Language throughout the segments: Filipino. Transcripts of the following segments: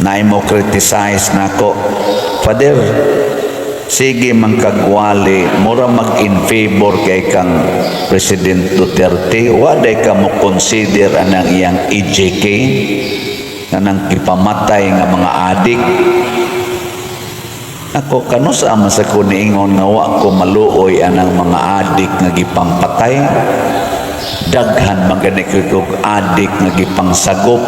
na mo criticize nako. Father, sige man kagwali, mura mag-in favor kay kang President Duterte, waday ka mo consider anang iyang EJK, anang ipamatay nga mga adik. Ako, kanusa man sa kuniingon nga wa ko maluoy anang mga adik nga gipampatay, daghan magani ko adik nga gipangsagop,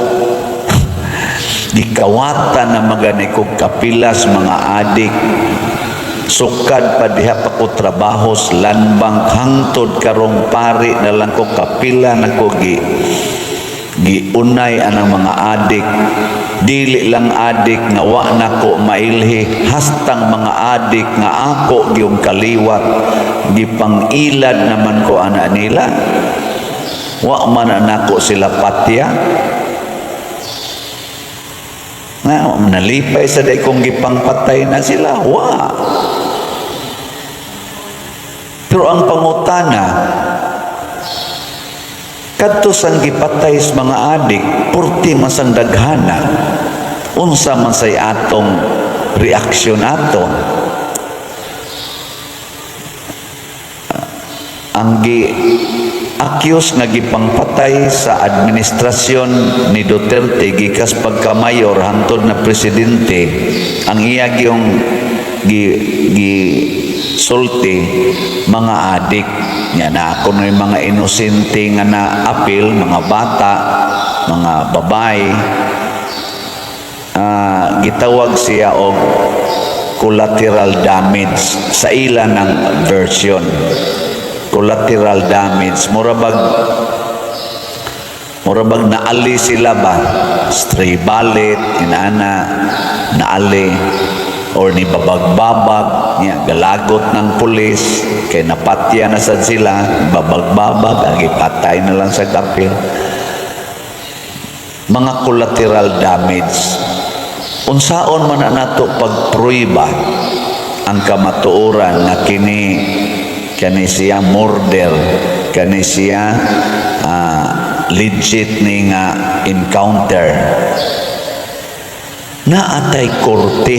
dikawatan na magani ko kapilas mga adik, sukad pa diha pa ko trabaho sa landbank hangtod karong pari na lang ko kapila na ko giunay anang mga adik, dili lang adik nga wa na ko mailhi, hastang mga adik nga ako giyong kaliwat gipangilad naman ko ana nila, wa man nako sila patya nga nalipay sa day kong gipangpatay na sila, wa. Pero ang pangutana, kadto sang gipatay sa mga adik, purti masang daghana, unsa man say atong reaksyon ato. Ang accuse nga gipangpatay sa administrasyon ni Duterte gikas pagka-mayor hangtod na presidente, ang iya giyong sulti mga adik nya na ako na mga inosente nga na apil, mga bata, mga babae, gitawag siya og collateral damage sa ila ng version. Collateral damage, murabag naali sila ba, stray bullet, inana naali, or ni babag-babag niya, galagot ng pulis kay napatya na sad sila, babag-babag ang ipatay na lang sa kapil. Mga collateral damage, unsaon man na nato pagpruiba ang kamatuoran na kani siya murder, kani siya legit ni nga encounter, naatay korte,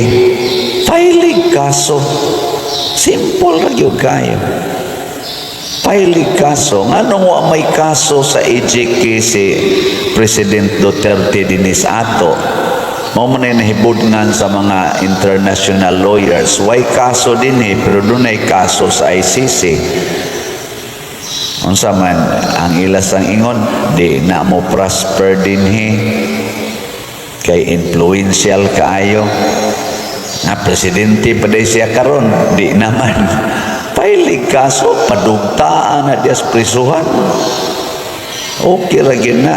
filing kaso, simple ra gyud kayo, filing kaso. Nganong wa may kaso sa EJK si President Duterte dinis ato? Mao man ay nahibudngan sa mga international lawyers, why kaso din pero dunay kaso sa ICC. Unsa man ang ilas ang ingon, di na mo prosper din kay influential kaayo na presidente pa day siya karon, di naman filing kaso, padugtaan na dias prisuhan, okay ra gyud na.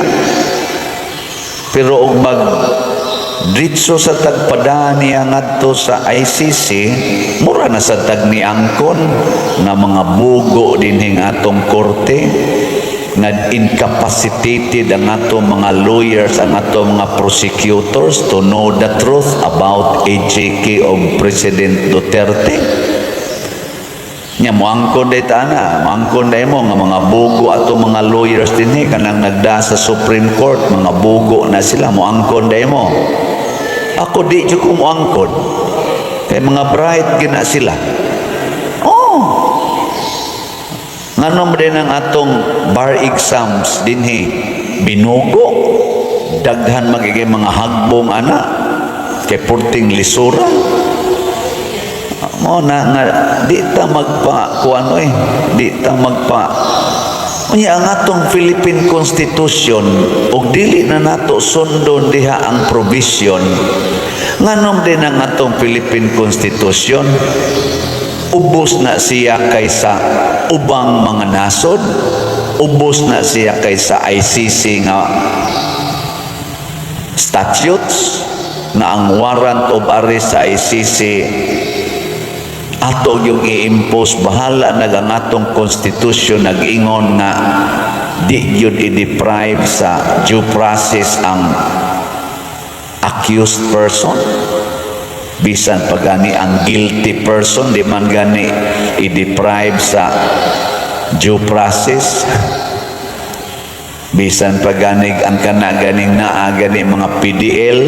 Pero og mag ditso sa tagpadaan niya ngadto sa ICC, mura na sa tagniangkon nga mga bugo dinhing atong korte, nga incapacitated ang atong mga lawyers, ang atong mga prosecutors to know the truth about EJK of President Duterte. Nya moangkon day tana, moangkon day mo nga mga bugo atong mga lawyers dinhi kanang nagda sa Supreme Court, mga bugo na sila, moangkon day mo. Ako di jud ko moangkon kay mga bright gina sila. Nganom din ang atong bar exams dinhi binugo, daghan magiging mga hagbong ana kay purting lisura. Mo na nga di ta magpa kuano di ta magpa unya ang atong Philippine Constitution ug dili na nato sundon diha ang provision. Nganom din ang atong Philippine Constitution, ubos na siya kaysa ubang mga nasod, ubos na siya kaysa ICC nga statutes, na ang warrant of arrest sa ICC ato yung i-impose, bahala na ang atong constitution nag-ingon nga di yun i-deprive sa due process ang accused person, bisan pa gani ang guilty person di man gani i-deprive sa due process, bisan pa gani ang kana ganing naa gani mga PDL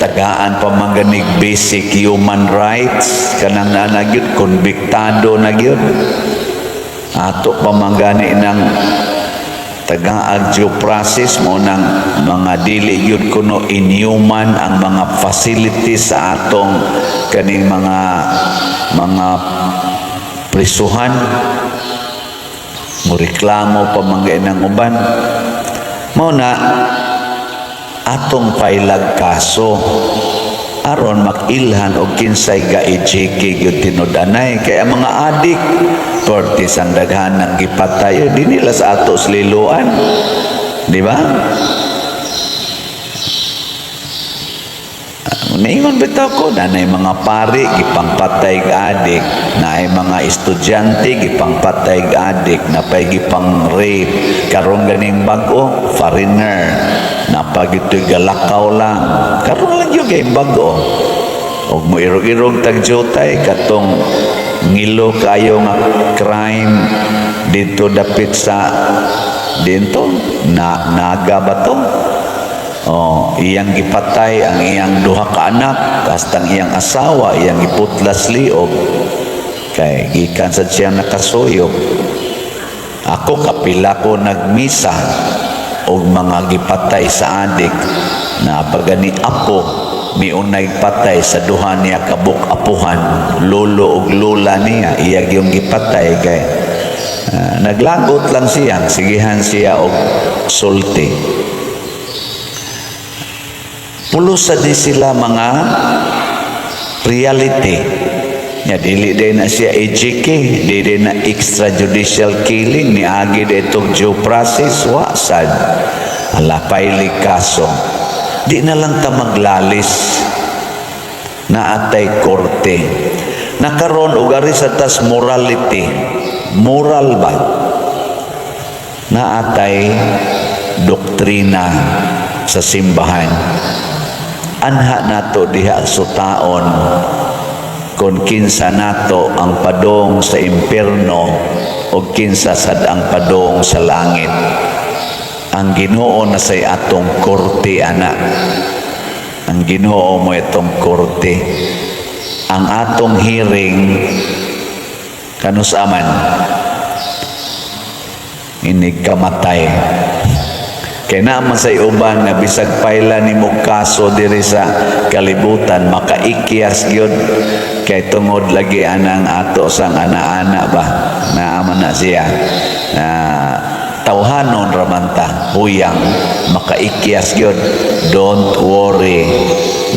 tag tagaan pa mangganig basic human rights kanang nagyud konbiktado na gyud ato pa manggani ng tagaag due process mo ng mga dili gyud kuno inhuman ang mga facilities sa atong kaning mga prisuhan mo reklamo pa manggain ng uban mo na atong pailag kaso aron makilhan og kinsay ga EJK gyud tinud-anay kaya mga adik tortis ang daghan ng gipatay di nila sa ato sliluan di ba Naingon bitaw ko na mga pari gipangpatay ga adik na ay mga estudyante gipangpatay ga adik na pay gipang rape karon ganing bag-o foreigner na pagitoy galakaw lang karon lang yung game bag-o og mo irog-irog tagjutay katong ngilo kayo nga crime dito dapit sa dito naga ba to iyang gipatay ang iyang duha ka anak kastang iyang asawa iyang giputlas liog kay gikan sa siya nakasuyok ako kapila ko nagmisa og mga gipatay sa adik na pagani apo miunay patay sa duha niya kabuk apuhan lolo og lola niya iya gyung gipatay kay naglagot lang siya sigihan siya og sulti pulos sa di sila mga reality ya dili day na siya EJK dili na extrajudicial killing ni agi detong due process wasad ala paili kaso di na lang ta maglalis na atay korte nakaron og ari sa tas morality moral ba na atay doktrina sa simbahan anha nato diha sutaon kung kinsa nato ang padong sa impierno o kinsa sad ang padong sa langit ang Ginoo na say atong korte anak ang Ginoo mo itong korte ang atong hearing kanusaman inig kamatay kaya naman sa uban na bisag paila ni mo kaso diri sa kalibutan makaikyas yun kay tungod lagi anang ato sang ana-ana ba naaman na siya tawhanon ramanta huyang makaikyas yun don't worry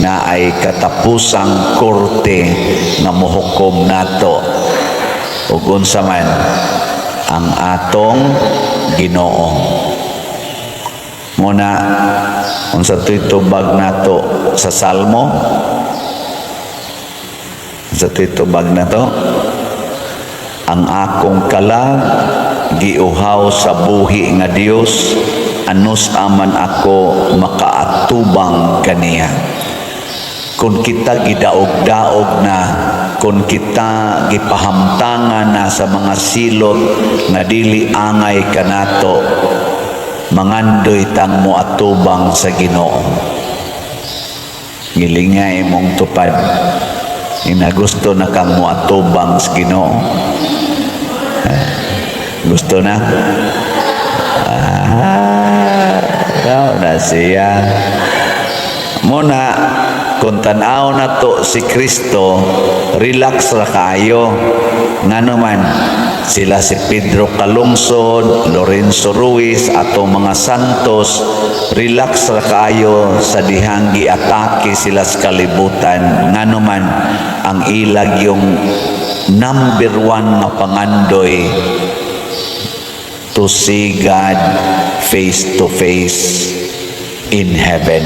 na ay katapusang korte nga mohukom nato ug unsa man ang atong Ginoo muna unsa toy tubag nato sa salmo sa toy tubag nato ang akong kalag giuhaw sa buhi nga Dios anus aman ako makaatubang kaniya kung kita gidaog-daog na kung kita gipahamtangan na sa mga silot nga dili angay kanato mangandoy tang mo atubang sa Ginoo ngilingay mong tupad inagusto na kang mo atubang sa Ginoo gusto na ikaw na siya muna kung tanaw na to si Kristo relax ra kayo nga naman sila si Pedro Calungsod, Lorenzo Ruiz atong mga santos relax ra kayo sa dihang giatake sila sa kalibutan nga naman ang ilag yung number 1 nga pangandoy to see God face to face in heaven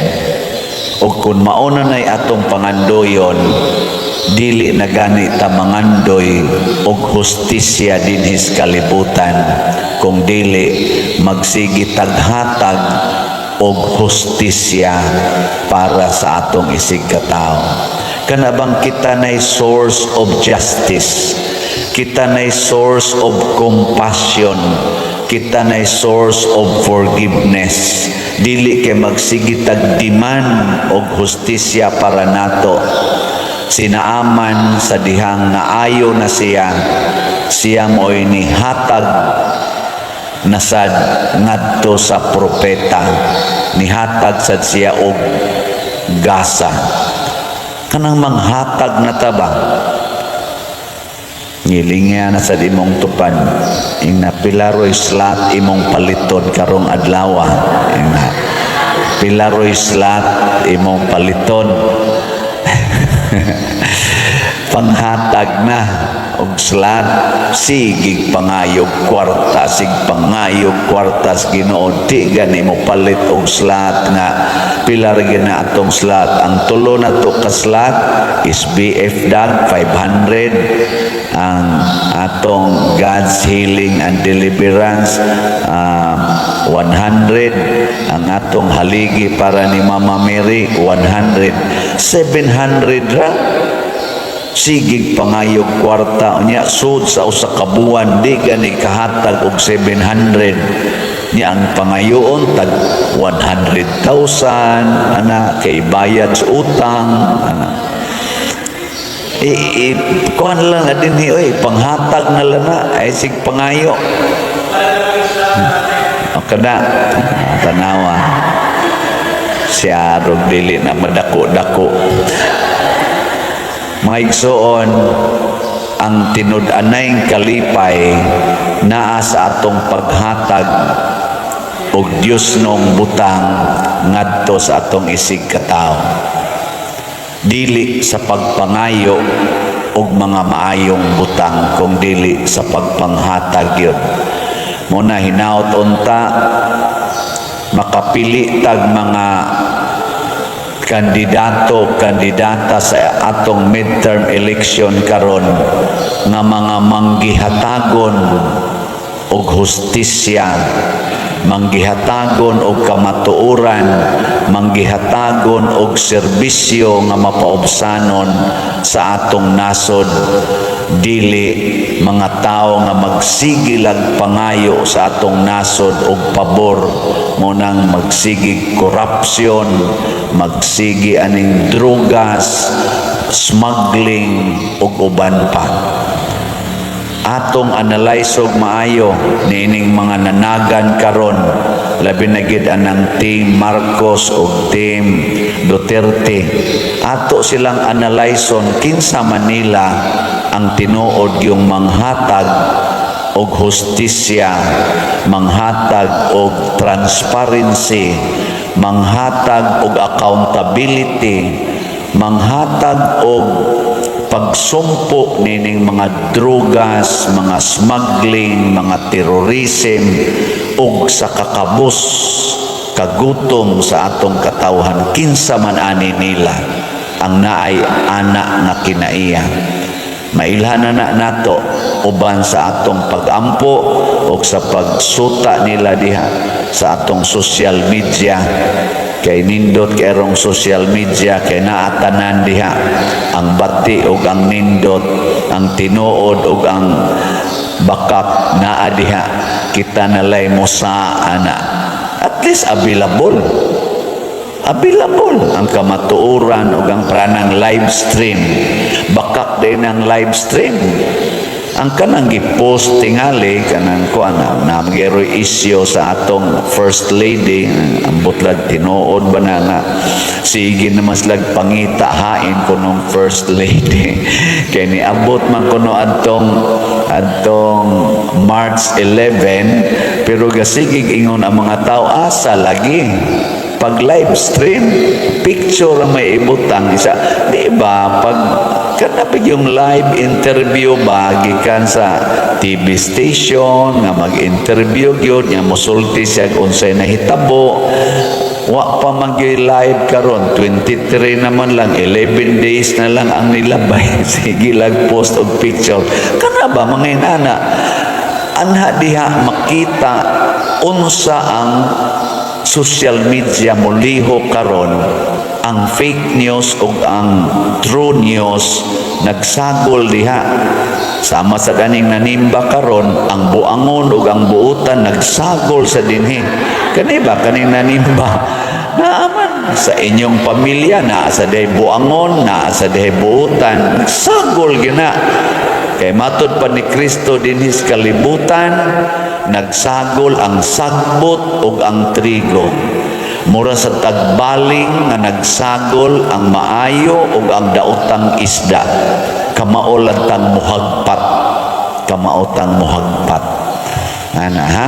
o kung mauna na'y atong pangandoyon dili na gani ta mangandoy og hustisya dinhis kalibutan kung dili magsigi taghatag og hustisya para sa atong isig katao kanabang kita nay source of justice kita nay source of compassion kita nay source of forgiveness dili kay magsigitag demand og hustisya para nato. Sinaaman sa dihang naayo na siya mo'y nihatag na sad ngadto sa propeta, nihatag sad siya og gasa. Kanang manghatag na tabang ngilingya na sa imong tupad ing napilaroy slat imong paliton karong adlaw, pilaroy slat imong paliton. Panghatag na og slat, sigig pangayog kwarta, sig pangayog kwartas Ginoo, di gani mo palit og slat nga pilar gina atong slat. Ang tulo na to ka slat is BF dag 500, ang atong God's Healing and Deliverance 100, ang atong haligi para ni Mama Mary 100, 700 ra. Sigig pangayog kwarta niya sud sa usa ka buwan, di gani kahatag og 700 niya ang pangayoon tag 100,000 ana kay bayad sa utang ana. Kuan lang na din oy, panghatag na lang na ay sig pangayo. O kada tanawa siya rog dili na madako-dako. Mga igsoon, ang tinud-anay kalipay naa sa atong paghatag og Dios nung butang ngadto sa atong isig katao, dili sa pagpangayo og mga maayong butang, kung dili sa pagpanghatag yun. Muna hinaut unta makapili tag mga kandidata sa atong midterm election karon nga mga manggihatagon og hustisya, manggihatagon og kamatuoran, manggihatagon og serbisyo nga mapaubsanon sa atong nasod, dili mga tao nga magsigilag pangayo sa atong nasod og pabor mo nang magsigig korupsyon, magsigi aning drugas, smuggling ug uban pa. Atong analyze og maayo niining mga nanagan karon, labi na gid anang team Marcos ug team Duterte. Ato silang analyson kinsa Manila ang tinuod yung manghatag og hustisya, manghatag og transparency, manghatag og accountability, manghatag og pagsumpo nining mga drugas, mga smuggling, mga terrorism ug sa kakabus, kagutom sa atong katawhan. Kinsa man ani nila ang naay anak nga kinaiya. Mailhan na nato uban sa atong pagampo o sa pagsuta nila diha sa atong social media. Kay nindot kayrong social media, kay naatanan diha ang bati o ang nindot, ang tinuod o ang bakak naa diha. Kita nalay mo sa ana. At least available ang kamatuoran o ang pranang live stream. Bakak din ang live stream. Ang kanang gipost tingali kanang kuan na magero isyo sa atong first lady, ang butlag tinuod ba na nga sige naman slag pangita hain kunong first lady. Kay niabot man kuno adtong March 11, pero gasigig ingon ang mga tao asa lagi pag live stream picture ang may ibutang isa, di ba? Pag kanapig yung live interview ba gikan sa TV station nga mag-interview gyud nga mosulti siya unsay nahitabo, wa pa magyoy live karon 23 naman lang, 11 days na lang ang nilabay. Sige lang post og picture kana ba mga inana anha diha makita unsa ang social media muliho karon ang fake news ug ang true news nagsagol diha. Sama sa ganing nanimba karon, ang buangon ug ang buutan nagsagol sa dinhi. Kani ba kaning nanimba? Naaman sa inyong pamilya, naa sa dahay buangon, naa sa dahay buutan, nagsagol gina. Kay matod pa ni Kristo dinhi sa kalibutan, nagsagol ang sagbot ug ang trigo. Mura sa tagbaling nga nagsagol ang maayo ug ang daotang isda. Kamaolantang muhagpat. Kamaotang muhagpat. Ana ha?